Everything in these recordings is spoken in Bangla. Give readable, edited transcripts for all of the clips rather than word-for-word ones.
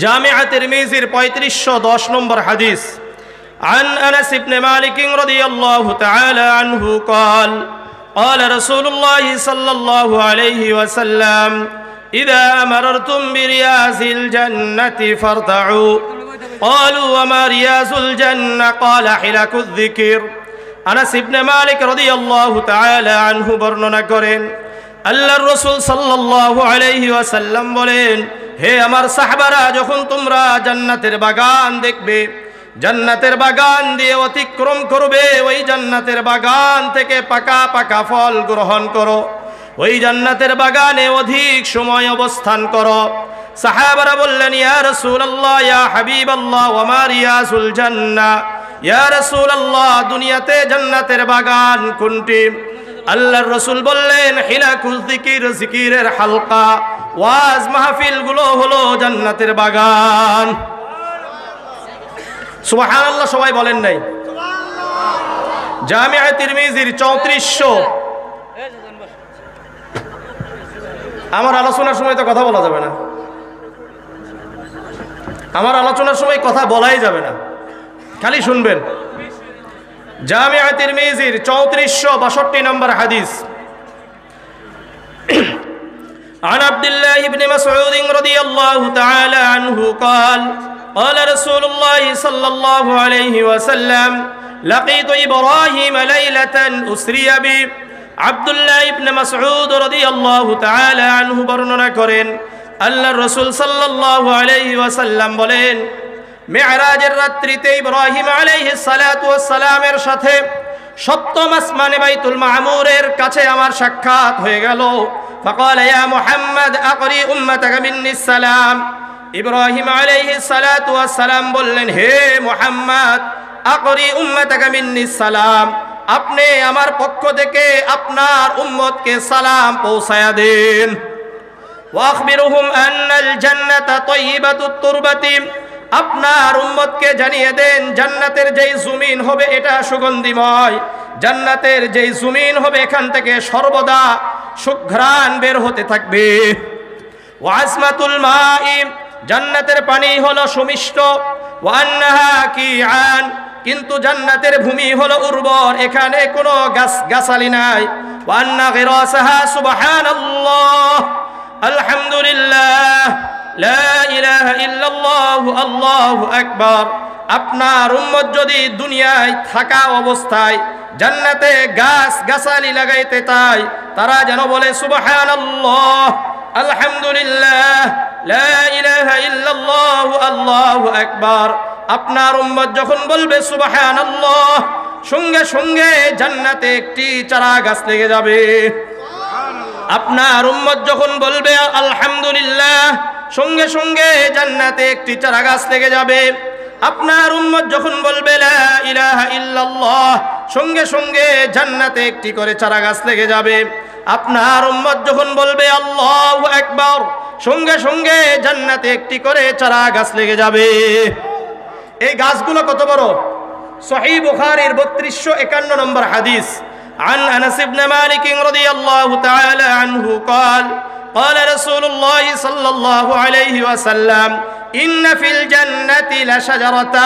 জামিআ তিরমিজির 3510 নম্বর হাদিস। عن أنس بن مالك رضي الله تعالى عنه قال قال رسول الله صلى الله عليه وسلم إذا مررتم برياض الجنة فارتعوا قالوا وما رياض الجنة قال حلق الذكر। আনাস ইবনে মালিক রাদিয়াল্লাহু তাআলা আনহু বর্ণনা করেন, আল্লাহর রাসূল সাল্লাল্লাহু আলাইহি ওয়াসাল্লাম বলেন, হে আমার সাহাবারা, যখন তোমরা জান্নাতের বাগান দেখবে, জান্নাতের বাগান দিয়ে অতিক্রম করবে, ওই জান্নাতের বাগান থেকে পাকা পাকা ফল গ্রহণ করো, ওই জান্নাতের বাগানে অধিক সময় অবস্থান করো। সাহাবারা বললেন, ইয়া রাসূলুল্লাহ, ইয়া হাবিবাল্লাহ, ওয়া মা রিয়াজুল জান্নাহ, ইয়া রাসূলুল্লাহ, দুনিয়াতে জান্নাতের বাগান কোনটি? আল্লাহর রাসূল বললেন, হিলাকুল যিকির, জিকিরের হালকা, ওয়াজ মাহফিল গুলো হলো জান্নাতের বাগান। সুবহানাল্লাহ, সবাই বলেন নাই? জামিআ তিরমিজির 3400। আমার আলোচনার সময় তো কথা বলা যাবে না, আমার আলোচনার সময় কথা বলাই যাবে না, খালি শুনবেন। জামিআ তিরমিজির 3462 নম্বর হাদিস। عن عبد الله بن مسعود رضي الله تعالى عنه قال قال رسول الله صلى الله عليه وسلم لقيت إبراهيم ليلة أسري بي। আব্দুল্লাহ ইবনে মাসউদ রাদিয়াল্লাহু তাআলা আনহু বর্ণনা করেন, আল্লাহর রাসূল সাল্লাল্লাহু আলাইহি ওয়াসাল্লাম বলেন, মিরাজের রাত্রিতে ইব্রাহিম আলাইহিস সালাতু ওয়াস সালামের সাথে সপ্তম আসমানে বাইতুল মামুরের কাছে আমার সাক্ষাৎ হয়ে গেল। ফাকাল ইয়া মুহাম্মদ আকরি উম্মাতাকা মিন্নিস সালাম। ইব্রাহিম আলাইহিস সালাতু ওয়াস সালাম বললেন, হে মুহাম্মদ, আকরি উম্মাতাকা মিন্নিস সালাম, আপনি আমার পক্ষ থেকে আপনার উম্মতকে সালাম পৌঁছায়া দেন। ওয়া আখবিরুহুম আন্নাল জান্নাতা তাইয়্যিবাতুত তুরবাতি, আপনার উম্মতকে জানিয়ে দেন জান্নাতের যেই জমিন হবে এটা সুগন্ধিময়, জান্নাতের যেই জমিন হবে এখান থেকে সর্বদা সুঘ্রাণ বের হতে থাকবে। ওয়া আসমাতুল মাই, জান্নাতের পানি হলো সুমিষ্ট। ওয়া আন্নাহা কিআন, কিন্তু জান্নাতের ভূমি হলো উর্বর, এখানে কোনো গাছগাছালি নাই। ওয়া আন্না গিরাসাহা সুবহানাল্লাহ, আলহামদুলিল্লাহ, লা ইলাহা ইল্লাল্লাহ, আল্লাহু আকবার। আপনার উম্মত যদি দুনিয়ায় থাকা অবস্থায় জান্নাতে গাছগাছালি লাগাইতে চায়, তারা যেন বলে সুবহানাল্লাহ, আলহামদুলিল্লাহ, লা ইলাহা ইল্লাল্লাহ, আল্লাহু আকবার। আপনার উম্মত যখন বলবে সুবহানাল্লাহ, সঙ্গে সঙ্গে জান্নাতে একটি চারা গাছ লেগে যাবে। আপনার উম্মত যখন বলবে আলহামদুলিল্লাহ, সঙ্গে সঙ্গে জান্নাতে একটি চারা গাছ লেগে যাবে। আপনার উম্মত যখন বলবে লা ইলাহা ইল্লাল্লাহ, সঙ্গে সঙ্গে জান্নাতে একটি করে চারা গাছ লেগে যাবে। আপনার উম্মত যখন বলবে আল্লাহু আকবার, সঙ্গে সঙ্গে জান্নাতে একটি করে চারা গাছ লেগে যাবে। এই গাছগুলো কত বড়? সহিহ বুখারীর 3251 নম্বর হাদিস। عن أنس بن مالك رضي الله تعالى عنه قال قال رسول الله صلى الله عليه وسلم إن في الجنة لشجرة।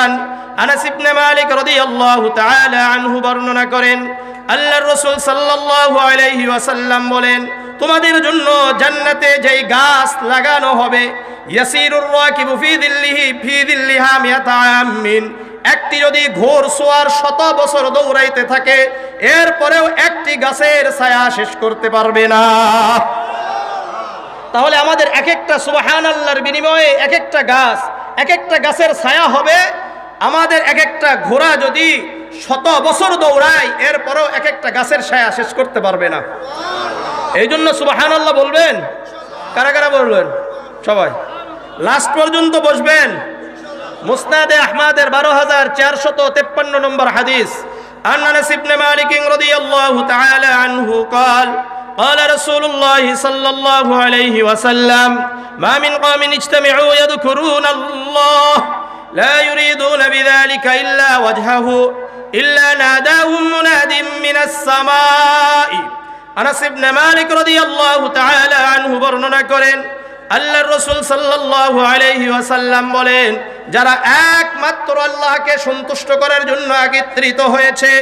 আনাস ইবনে মালিক রাদিয়াল্লাহু তাআলা আনহু বর্ণনা করেন, আল্লাহর রাসূল সাল্লাল্লাহু আলাইহি ওয়াসাল্লাম বলেন, তোমাদের জন্য জান্নাতে যেই গাছ লাগানো হবে, ইয়াসিরুর রাকিবু ফি যিল্লিহা মিয়াতা আমিন, একটি যদি ঘোড়সওয়ার 100 বছর দৌড়াইতে থাকে, এরপরেও একটি গাছের ছায়া শেষ করতে পারবে না। তাহলে আমাদের এক একটা সুবহানাল্লাহর বিনিময়ে এক একটা গাছ, এক একটা গাছের ছায়া হবে। আমাদের এক একটা ঘোড়া যদি 100 বছর দৌড়ায়, এরপরেও এক একটা গাছের ছায়া শেষ করতে পারবে না। এই জন্য সুবহানাল্লাহ বলবেন। কারা কারা বলবেন? সবাই লাস্ট পর্যন্ত বসবেন। মুসনাদে আহমদের 12453 নম্বর হাদিস। عن أنس بن مالك رضي الله تعالى عنه قال قال رسول الله صلى الله عليه وسلم ما من قوم اجتمعوا يذكرون الله لا يريدون بذلك إلا وجهه إلا ناداهم مناد من السماء। আনাস ইবনে মালিক রাদিয়াল্লাহু তাআলা আনহু বর্ণনা করেন, আল্লাহর রাসূল সাল্লাল্লাহু আলাইহি ওয়াসাল্লাম বলেন, যারা একমাত্র আল্লাহকে সন্তুষ্ট করার জন্য একত্রিত হয়েছে,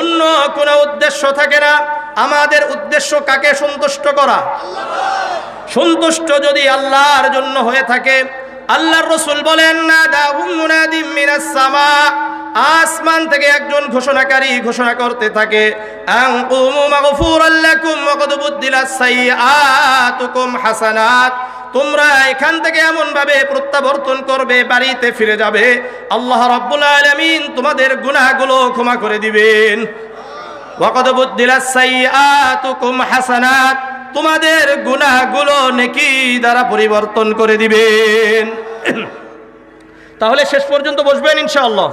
অন্য কোনো উদ্দেশ্য থাকে না। আমাদের উদ্দেশ্য কাকে সন্তুষ্ট করা? সন্তুষ্ট যদি আল্লাহর জন্য হয়ে থাকে, আল্লাহর রাসূল বলেন, নাদাহুম মুনাদিম মিনাস সামা, আসমান থেকে একজন ঘোষণাকারী ঘোষণা করতে থাকে, আন কুমু মাগফুরাল লাকুম ওয়া কদ বুদ্দিলাস সাইয়্যাতুকুম হাসানাত, তোমরা এখান থেকে এমন ভাবে প্রত্যাবর্তন করবে, বাড়িতে ফিরে যাবে, আল্লাহ রাব্বুল আলামিন তোমাদের গুনাহগুলো ক্ষমা করে দিবেন। ওয়া কদ বুদ্দিলাস সাইয়্যাতুকুম হাসানাত, তোমাদের গুনাহগুলো নেকি দ্বারা পরিবর্তন করে দিবেন। তাহলে শেষ পর্যন্ত বসবেন ইনশাআল্লাহ।